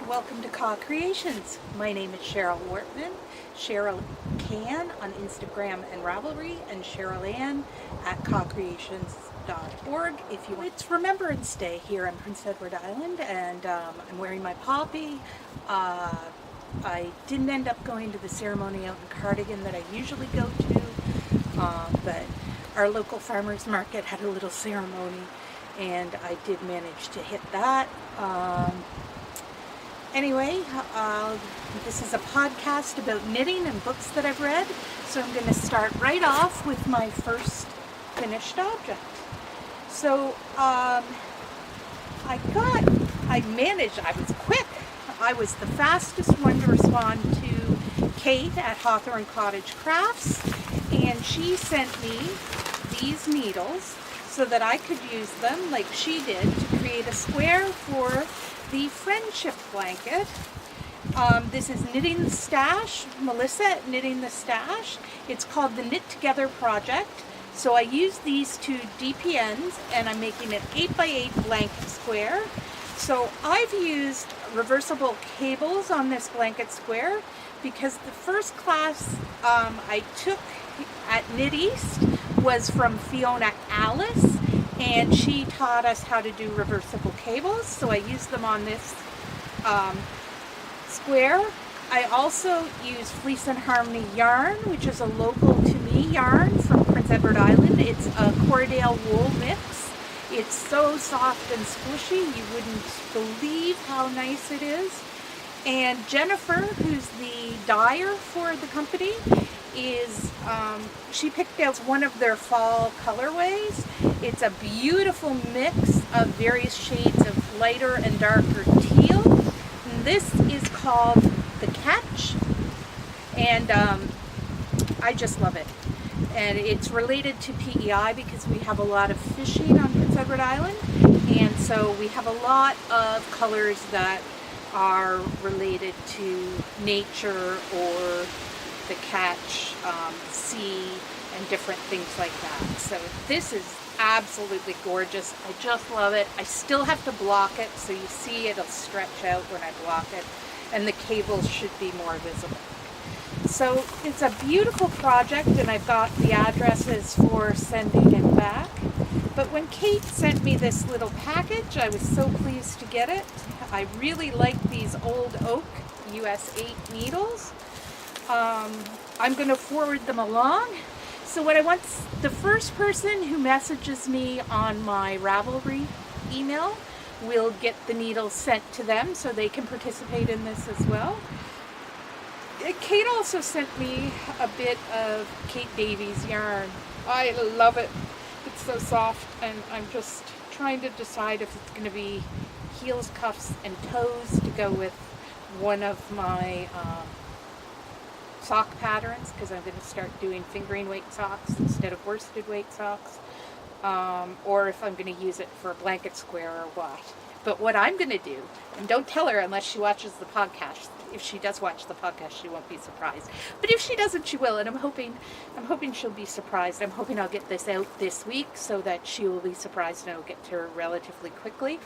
Welcome to CAWcreations. My name is Cheryl Wortman, Cheryl Can on Instagram and Ravelry, and Cheryl Ann at CAWcreations.org. It's Remembrance Day here in Prince Edward Island, and I'm wearing my poppy. I didn't end up going to the ceremony out in Cardigan that I usually go to, but our local farmers market had a little ceremony, and I did manage to hit that. Anyway, this is a podcast about knitting and books that I've read, so I'm going to start right off with my first finished object. So, I was quick. I was the fastest one to respond to Kate at Hawthorne Cottage Crafts, and she sent me these needles so that I could use them like she did to create a square for the friendship blanket. This is Knitting the Stash, Melissa at Knitting the Stash. It's called the Knit Together Project. So I use these two DPNs and I'm making an 8x8 blanket square. So I've used reversible cables on this blanket square because the first class I took at Knit East was from Fiona Alice, and she taught us how to do reversible cables, so I used them on this square. I also use Fleece and Harmony yarn, which is a local to me yarn from Prince Edward Island. It's a Cordale wool mix. It's so soft and squishy, you wouldn't believe how nice it is. And Jennifer, who's the dyer for the company, she picked out one of their fall colorways. It's a beautiful mix of various shades of lighter and darker teal. And this is called the Catch, and I just love it. And it's related to PEI because we have a lot of fishing on Prince Edward Island, and so we have a lot of colors that are related to nature or the catch, sea, and different things like that. So this is absolutely gorgeous. I just love it. I still have to block it, so you see it'll stretch out when I block it, and the cables should be more visible. So it's a beautiful project, and I've got the addresses for sending it back. But when Kate sent me this little package, I was so pleased to get it. I really like these old oak US 8 needles. I'm going to forward them along. So what I want, the first person who messages me on my Ravelry email will get the needles sent to them so they can participate in this as well. Kate also sent me a bit of Kate Davies yarn. I love it. It's so soft, and I'm just trying to decide if it's going to be heels, cuffs, and toes to go with one of my sock patterns, because I'm going to start doing fingering weight socks instead of worsted weight socks, or if I'm going to use it for a blanket square or what. But what I'm going to do, and don't tell her unless she watches the podcast. If she does watch the podcast, she won't be surprised. But if she doesn't, she will, and I'm hoping she'll be surprised. I'm hoping I'll get this out this week so that she will be surprised and it'll get to her relatively quickly.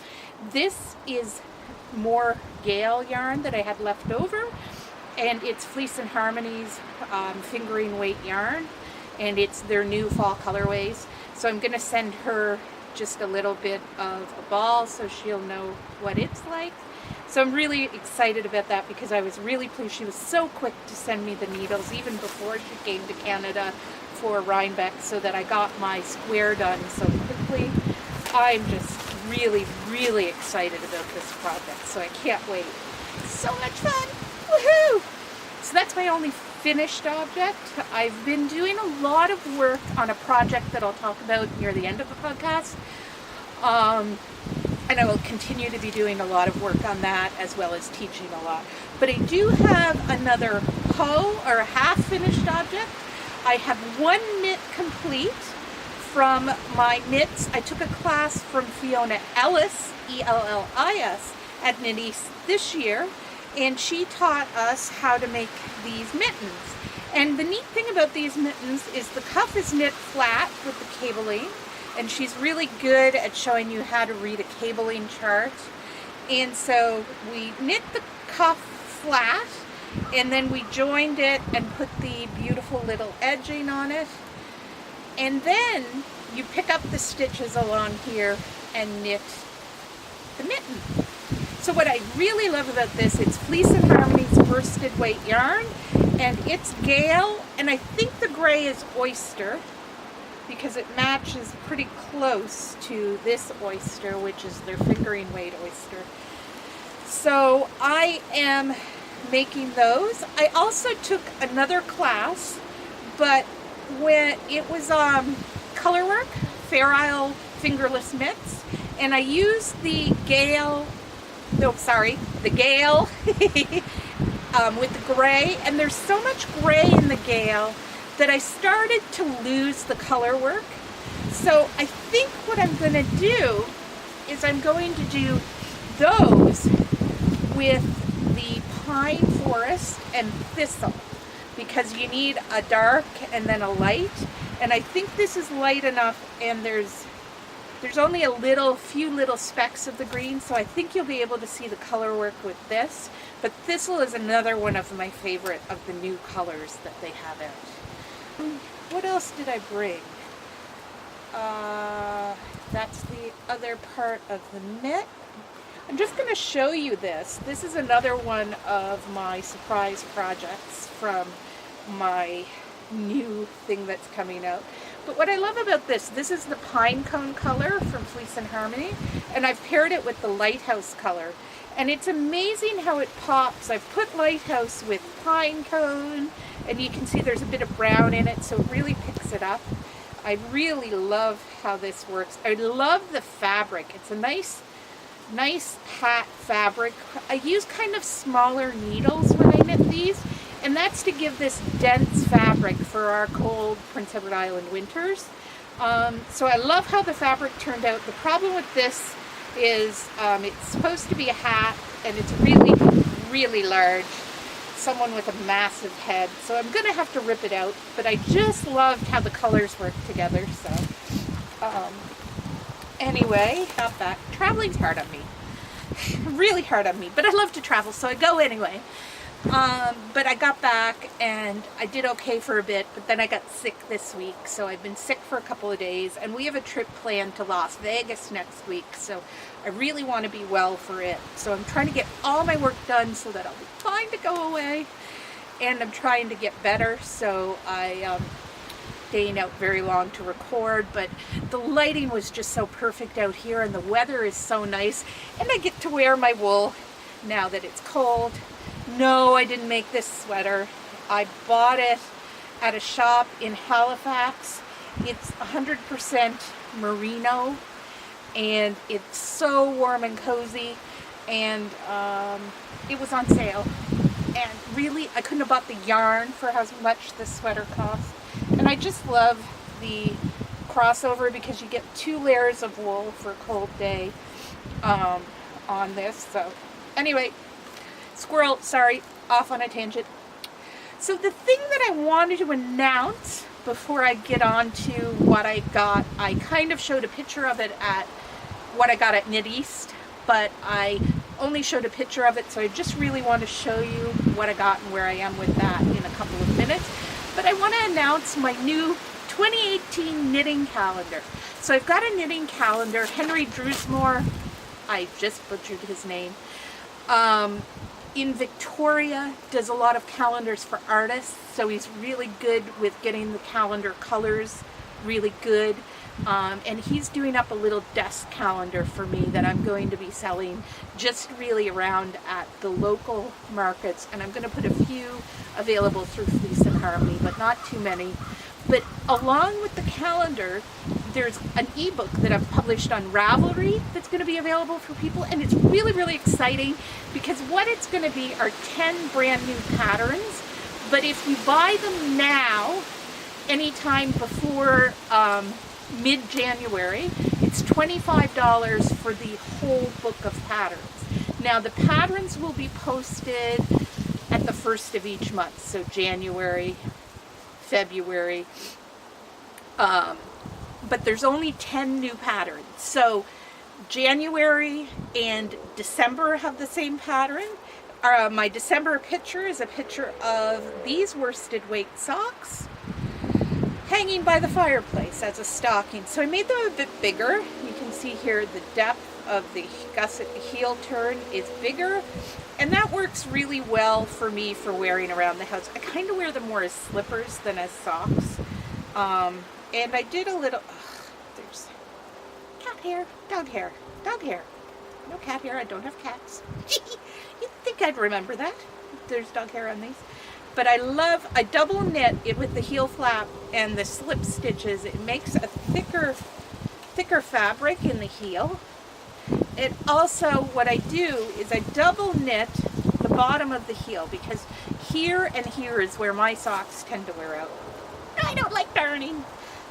This is more Gale yarn that I had left over, and it's Fleece and Harmony's fingering weight yarn, and it's their new fall colorways. So I'm going to send her just a little bit of a ball so she'll know what it's like. So I'm really excited about that because I was really pleased. She was so quick to send me the needles even before she came to Canada for Rhinebeck, so that I got my square done so quickly. I'm just really, really excited about this project, so I can't wait. It's so much fun! Woohoo! So that's my only finished object. I've been doing a lot of work on a project that I'll talk about near the end of the podcast. And I will continue to be doing a lot of work on that, as well as teaching a lot. But I do have another hoe, or a half-finished object. I have one knit complete from my knits. I took a class from Fiona Ellis, E-L-L-I-S, at Knit East this year, and she taught us how to make these mittens. And the neat thing about these mittens is the cuff is knit flat with the cabling, and she's really good at showing you how to read a cabling chart. And so we knit the cuff flat, and then we joined it and put the beautiful little edging on it. And then you pick up the stitches along here and knit the mitten. So what I really love about this, it's Fleece and Harmony's worsted weight yarn, and it's Gale, and I think the gray is Oyster, because it matches pretty close to this oyster, which is their fingering weight oyster. So I am making those. I also took another class, but when it was color work, Fair Isle fingerless mitts, and I used the Gale with the gray, and there's so much gray in the Gale that I started to lose the color work. So I think what I'm going to do is I'm going to do those with the pine forest and thistle, because you need a dark and then a light, and I think this is light enough, and there's only a few little specks of the green, so I think you'll be able to see the color work with this. But thistle is another one of my favorite of the new colors that they have out. What else did I bring? That's the other part of the knit. I'm just going to show you this. This is another one of my surprise projects from my new thing that's coming out. But what I love about this is the pine cone color from Fleece and Harmony, and I've paired it with the lighthouse color. And it's amazing how it pops. I've put lighthouse with pine cone, and you can see there's a bit of brown in it, so it really picks it up. I really love how this works. I love the fabric. It's a nice hat fabric. I use kind of smaller needles when I knit these, and that's to give this dense fabric for our cold Prince Edward Island winters. So I love how the fabric turned out. The problem with this is it's supposed to be a hat, and it's really, really large. Someone with a massive head, so I'm gonna have to rip it out, but I just loved how the colors work together. So anyway, not that traveling's hard on me, really hard on me, but I love to travel, so I go anyway. But I got back and I did okay for a bit, but then I got sick this week, so I've been sick for a couple of days, and we have a trip planned to Las Vegas next week, so I really want to be well for it. So I'm trying to get all my work done so that I'll be fine to go away, and I'm trying to get better, so I staying out very long to record, but the lighting was just so perfect out here, and the weather is so nice, and I get to wear my wool now that it's cold. No, I didn't make this sweater. I bought it at a shop in Halifax. It's 100% merino, and it's so warm and cozy, and it was on sale. And really, I couldn't have bought the yarn for how much this sweater cost. And I just love the crossover because you get 2 layers of wool for a cold day on this. So anyway, squirrel, sorry, off on a tangent. So the thing that I wanted to announce before I get on to what I got, I kind of showed a picture of it at what I got at Knit East, but I only showed a picture of it, so I just really want to show you what I got and where I am with that in a couple of minutes. But I want to announce my new 2018 knitting calendar. So I've got a knitting calendar. Henry Drewsmore, I just butchered his name, in Victoria does a lot of calendars for artists, so he's really good with getting the calendar colors really good. And he's doing up a little desk calendar for me that I'm going to be selling just really around at the local markets, and I'm going to put a few available through Fleece and Harmony, but not too many. But along with the calendar, there's an ebook that I've published on Ravelry that's going to be available for people, and it's really, really exciting because what it's going to be are 10 brand new patterns, but if you buy them now, anytime before mid-January, it's $25 for the whole book of patterns. Now the patterns will be posted at the first of each month, so January, February, but there's only 10 new patterns. So January and December have the same pattern. My December picture is a picture of these worsted weight socks hanging by the fireplace as a stocking. So I made them a bit bigger. You can see here the depth of the gusset heel turn is bigger, and that works really well for me for wearing around the house. I kind of wear them more as slippers than as socks. And I did a little, there's cat hair, dog hair, dog hair. No cat hair, I don't have cats. You'd think I'd remember that. There's dog hair on these. But I double knit it with the heel flap and the slip stitches. It makes a thicker fabric in the heel. It also, what I do is I double knit the bottom of the heel, because here and here is where my socks tend to wear out. I don't like darning.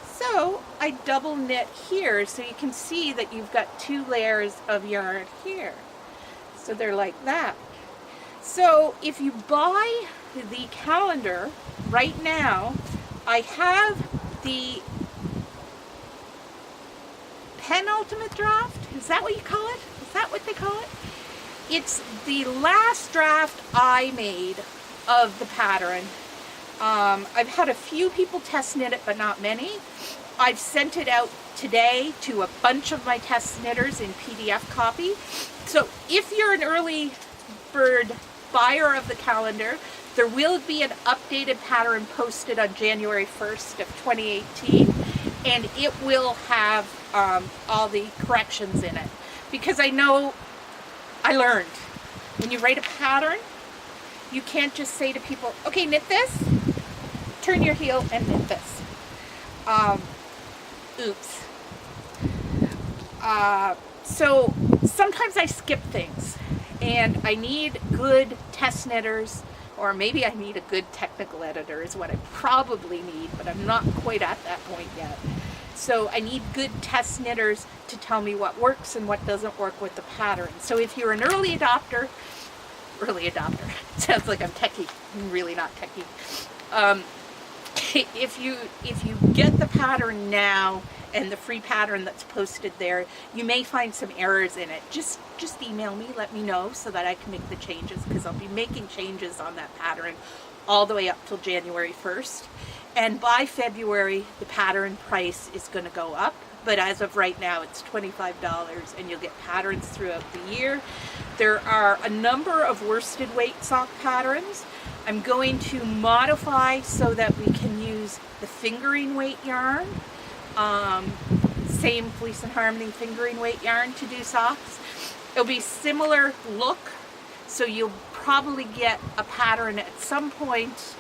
So I double knit here, so you can see that you've got 2 layers of yarn here. So they're like that. So if you buy the calendar right now, I have the penultimate draft. Is that what you call it? Is that what they call it? It's the last draft I made of the pattern. I've had a few people test knit it, but not many. I've sent it out today to a bunch of my test knitters in PDF copy. So if you're an early bird buyer of the calendar, there will be an updated pattern posted on January 1st of 2018, and it will have all the corrections in it. Because I know, I learned, when you write a pattern, you can't just say to people, okay, knit this, turn your heel and knit this. Oops. So sometimes I skip things, and I need good test knitters, or maybe I need a good technical editor is what I probably need, but I'm not quite at that point yet. So I need good test knitters to tell me what works and what doesn't work with the pattern. So if you're an early adopter, sounds like I'm techie, I'm really not techie. If you get the pattern now and the free pattern that's posted there, you may find some errors in it. Just email me, let me know, so that I can make the changes, because I'll be making changes on that pattern all the way up till January 1st. And by February, the pattern price is going to go up. But as of right now, it's $25, and you'll get patterns throughout the year. There are a number of worsted weight sock patterns. I'm going to modify so that we can use the fingering weight yarn. Same Fleece and Harmony fingering weight yarn to do socks. It'll be similar look, so you'll probably get a pattern at some point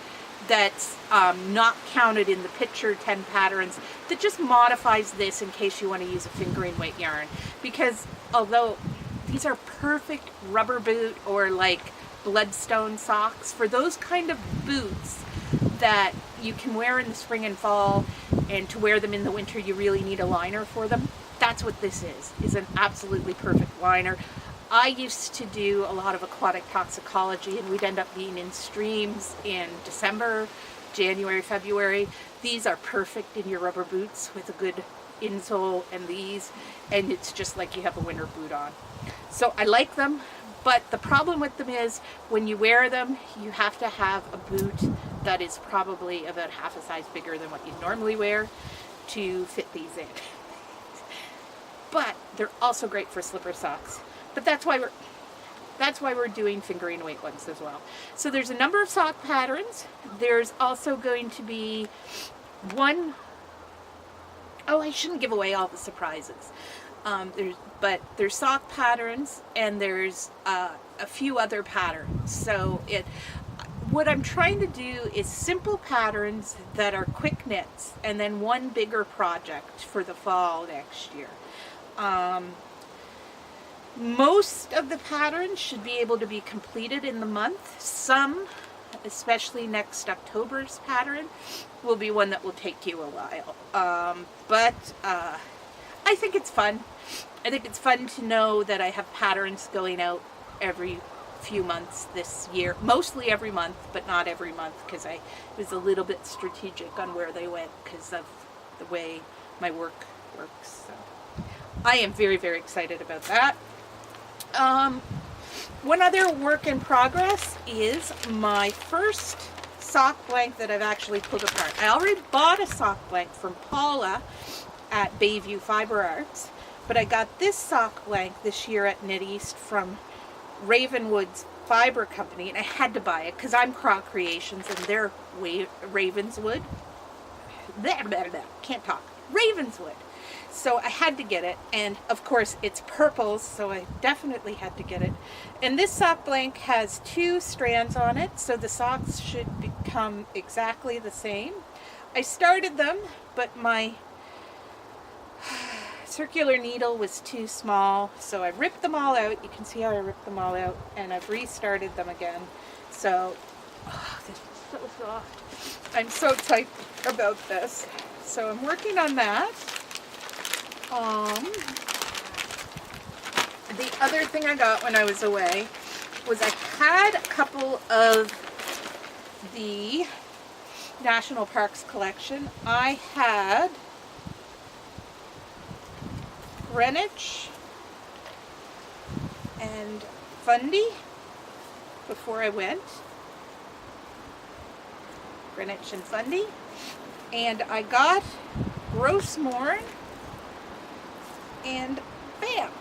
that's not counted in the picture 10 patterns, that just modifies this in case you want to use a fingering weight yarn. Because although these are perfect rubber boot or like bloodstone socks, for those kind of boots that you can wear in the spring and fall, and to wear them in the winter you really need a liner for them, that's what this is an absolutely perfect liner. I used to do a lot of aquatic toxicology, and we'd end up being in streams in December, January, February. These are perfect in your rubber boots with a good insole and these, and it's just like you have a winter boot on. So I like them, but the problem with them is when you wear them, you have to have a boot that is probably about half a size bigger than what you normally wear to fit these in. But they're also great for slipper socks. But that's why we're doing fingering weight ones as well. So there's a number of sock patterns. There's also going to be one, oh, I shouldn't give away all the surprises. There's sock patterns, and there's a few other patterns. So what I'm trying to do is simple patterns that are quick knits, and then one bigger project for the fall next year. Most of the patterns should be able to be completed in the month. Some, especially next October's pattern, will be one that will take you a while. But I think it's fun. I think it's fun to know that I have patterns going out every few months this year. Mostly every month, but not every month, because I was a little bit strategic on where they went because of the way my work works. So I am very, very excited about that. One other work in progress is my first sock blank that I've actually pulled apart. I already bought a sock blank from Paula at Bayview Fiber Arts, but I got this sock blank this year at Knit East from Ravenwood's Fiber Company, and I had to buy it because I'm CAWcreations and they're Ravenswood. Can't talk. Ravenswood. So I had to get it, and of course it's purple, so I definitely had to get it. And this sock blank has 2 strands on it, so the socks should become exactly the same. I started them, but my circular needle was too small, so I ripped them all out. You can see how I ripped them all out, and I've restarted them again. So, this is so soft. I'm so excited about this. So I'm working on that. The other thing I got when I was away was I had a couple of the National Parks collection. I had Greenwich and Fundy before I went. Greenwich and Fundy. And I got Rosemorn and Banff.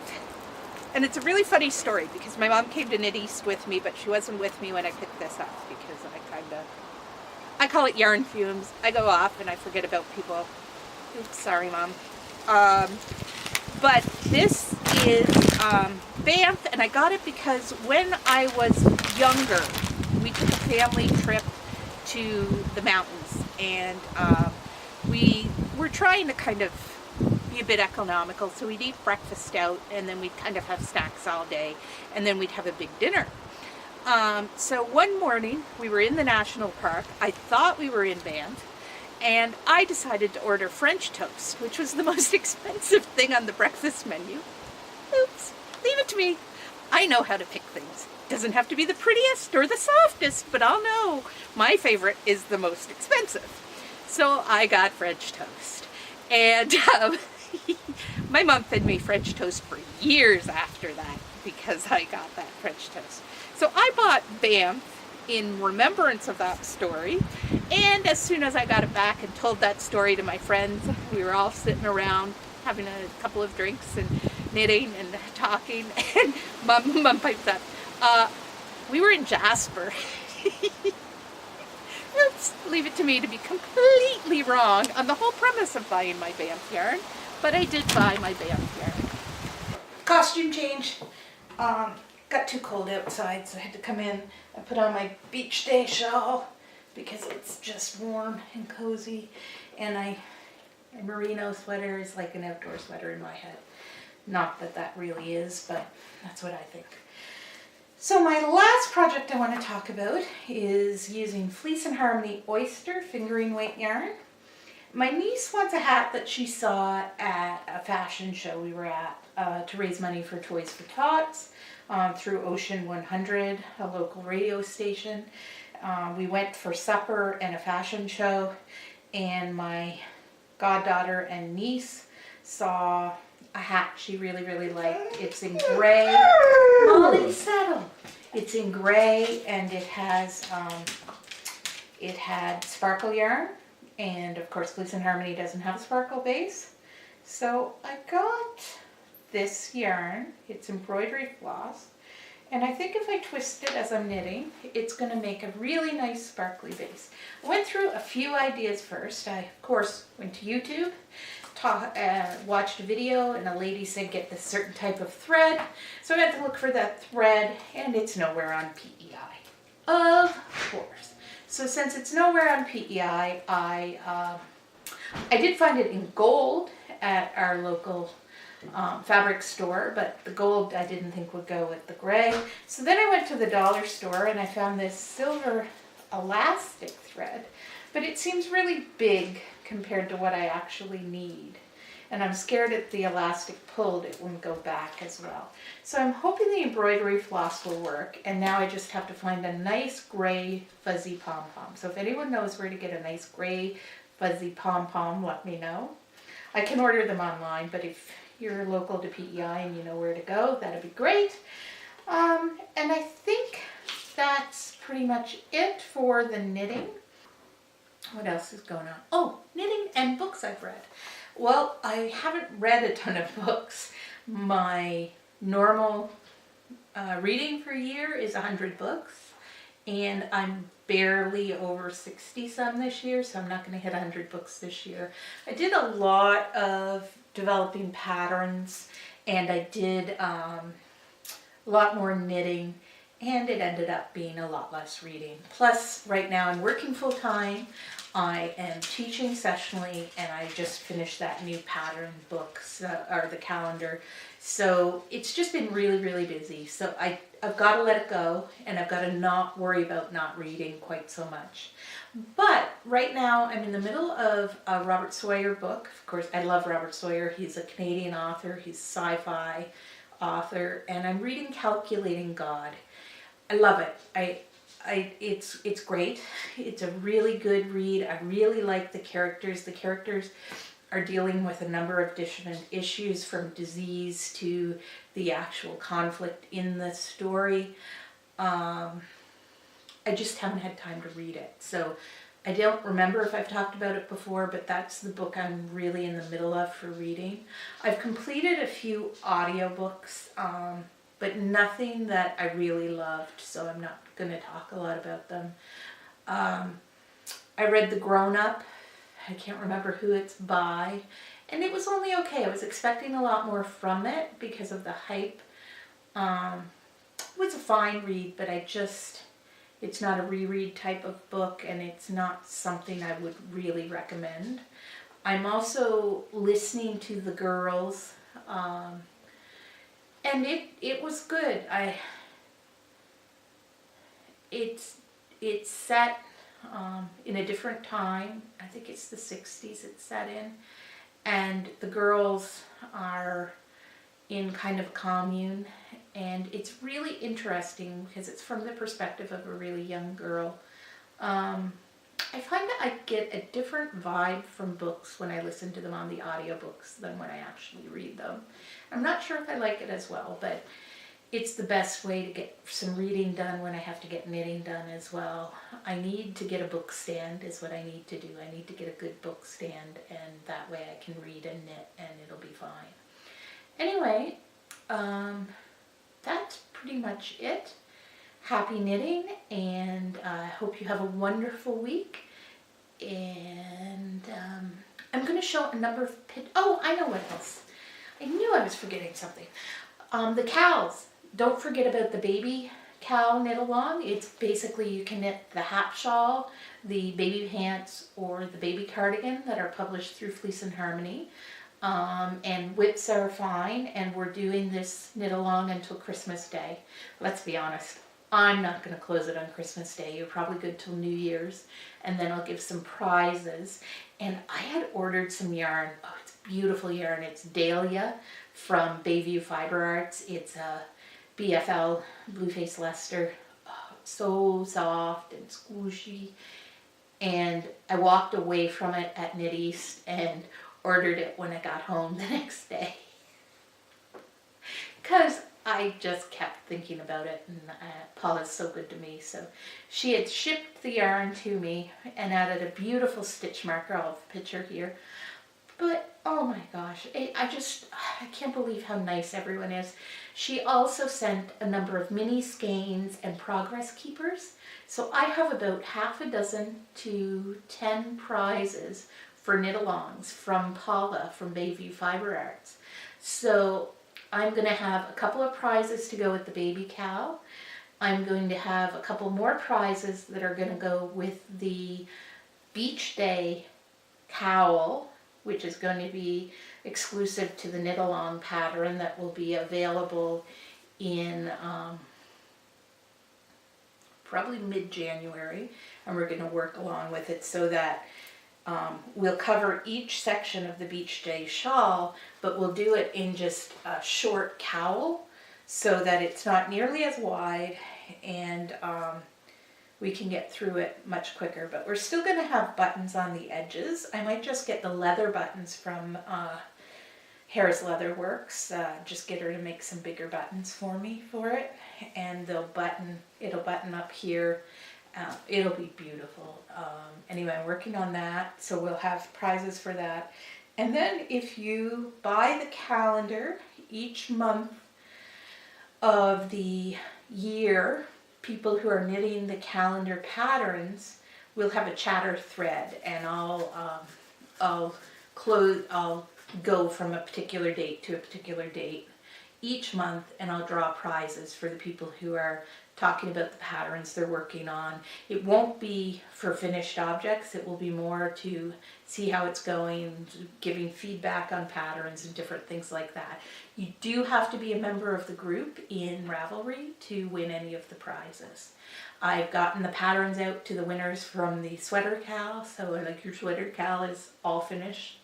And it's a really funny story because my mom came to Knit East with me, but she wasn't with me when I picked this up because I call it yarn fumes. I go off and I forget about people. Oops, sorry, Mom. But this is Banff, and I got it because when I was younger, we took a family trip to the mountains, and we were trying to kind of be a bit economical, so we'd eat breakfast out, and then we'd kind of have snacks all day, and then we'd have a big dinner. So one morning, we were in the national park. I thought we were in Banff, and I decided to order French toast, which was the most expensive thing on the breakfast menu. Oops, leave it to me. I know how to pick things. Doesn't have to be the prettiest or the softest, but I'll know. My favorite is the most expensive. So I got French toast. And my mom fed me French toast for years after that because I got that French toast. So I bought Banff in remembrance of that story, and as soon as I got it back and told that story to my friends, we were all sitting around having a couple of drinks and knitting and talking, and Mom piped up, we were in Jasper. Oops, leave it to me to be completely wrong on the whole premise of buying my Banff yarn, but I did buy my Banff yarn. Costume change. Got too cold outside, so I had to come in and put on my beach day shawl because it's just warm and cozy, and a merino sweater is like an outdoor sweater in my head. Not that that really is, but that's what I think. So my last project I want to talk about is using Fleece and Harmony Oyster fingering weight yarn. My niece wants a hat that she saw at a fashion show we were at to raise money for Toys for Tots through Ocean 100, a local radio station. We went for supper and a fashion show, and my goddaughter and niece saw a hat she really, really liked. It's in gray. Molly, settle. It's in gray, and it had sparkle yarn, and of course Fleece and Harmony doesn't have a sparkle base. So I got this yarn. It's embroidery floss, and I think if I twist it as I'm knitting, it's going to make a really nice sparkly base. I went through a few ideas first. I, of course, went to YouTube, watched a video, and a lady said get this certain type of thread. So I had to look for that thread, and it's nowhere on PEI. Of course. So since it's nowhere on PEI, I did find it in gold at our local fabric store, but the gold I didn't think would go with the gray. So then I went to the dollar store and I found this silver elastic thread, but it seems really big compared to what I actually need. And I'm scared if the elastic pulled, it wouldn't go back as well. So I'm hoping the embroidery floss will work, and now I just have to find a nice gray fuzzy pom-pom. So if anyone knows where to get a nice gray fuzzy pom-pom, let me know. I can order them online, but if you're local to PEI and you know where to go, that'd be great. And I think that's pretty much it for the knitting. What else is going on? Oh, knitting and books I've read. Well, I haven't read a ton of books. My normal reading for a year is 100 books, and I'm barely over 60 some this year, so I'm not going to hit 100 books this year. I did a lot of developing patterns, and I did a lot more knitting, and it ended up being a lot less reading. Plus, right now I'm working full time. I am teaching sessionally, and I just finished that new pattern book, or the calendar. So it's just been really, really busy. So I've got to let it go, and I've got to not worry about not reading quite so much. But right now I'm in the middle of a Robert Sawyer book. Of course, I love Robert Sawyer. He's a Canadian author. He's a sci-fi author, and I'm reading Calculating God. I love it. It's great. It's a really good read. I really like the characters. The characters are dealing with a number of different issues, from disease to the actual conflict in the story. I just haven't had time to read it. So I don't remember if I've talked about it before, but that's the book I'm really in the middle of for reading. I've completed a few audiobooks, but nothing that I really loved, so I'm not going to talk a lot about them. I read The Grown Up. I can't remember who it's by, and it was only okay. I was expecting a lot more from it because of the hype. It was a fine read, but it's not a reread type of book, and it's not something I would really recommend. I'm also listening to The Girls, and it was good. It's set in a different time. I think it's the 60s it's set in, and the girls are in kind of commune, and it's really interesting because it's from the perspective of a really young girl. I find that I get a different vibe from books when I listen to them on the audiobooks than when I actually read them. I'm not sure if I like it as well, but it's the best way to get some reading done when I have to get knitting done as well. I need to get a book stand is what I need to do. I need to get a good book stand, and that way I can read and knit and it'll be fine. Anyway, that's pretty much it. Happy knitting, and I hope you have a wonderful week. And I'm going to show a number of oh, I know what else. I knew I was forgetting something. The cows. Don't forget about the baby cow knit along. It's basically, you can knit the hat shawl, the baby pants, or the baby cardigan that are published through Fleece and Harmony. And whips are fine, and we're doing this knit along until Christmas Day. Let's be honest, I'm not going to close it on Christmas Day. You're probably good till New Year's, and then I'll give some prizes. And I had ordered some yarn. Oh, it's beautiful yarn. It's Dahlia from Bayview Fiber Arts. It's a BFL Blueface Leicester. Oh, it's so soft and squishy. And I walked away from it at Knit East and ordered it when I got home the next day. Because I just kept thinking about it, and Paula's so good to me. So she had shipped the yarn to me and added a beautiful stitch marker. I'll have a picture here. But oh my gosh, I can't believe how nice everyone is. She also sent a number of mini skeins and progress keepers. So I have about half a dozen to 10 prizes for knit-alongs from Paula from Bayview Fiber Arts. So I'm going to have a couple of prizes to go with the baby cow. I'm going to have a couple more prizes that are going to go with the Beach Day cowl, which is going to be exclusive to the knit-along pattern that will be available in probably mid-January, and we're going to work along with it so that we'll cover each section of the Beach Day shawl, but we'll do it in just a short cowl so that it's not nearly as wide, and we can get through it much quicker. But we're still going to have buttons on the edges. I might just get the leather buttons from Harris Leather Works. Just get her to make some bigger buttons for me for it, and it'll button up here. It'll be beautiful. Anyway, I'm working on that, so we'll have prizes for that. And then if you buy the calendar each month of the year, people who are knitting the calendar patterns will have a chatter thread, and I'll go from a particular date to a particular date each month, and I'll draw prizes for the people who are talking about the patterns they're working on. It won't be for finished objects, it will be more to see how it's going, giving feedback on patterns and different things like that. You do have to be a member of the group in Ravelry to win any of the prizes. I've gotten the patterns out to the winners from the sweater cal, so like your sweater cal is all finished.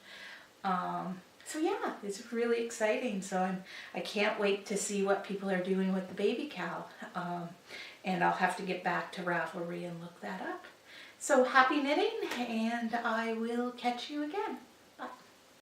So yeah, it's really exciting. So I can't wait to see what people are doing with the baby cal. And I'll have to get back to Ravelry and look that up. So happy knitting, and I will catch you again.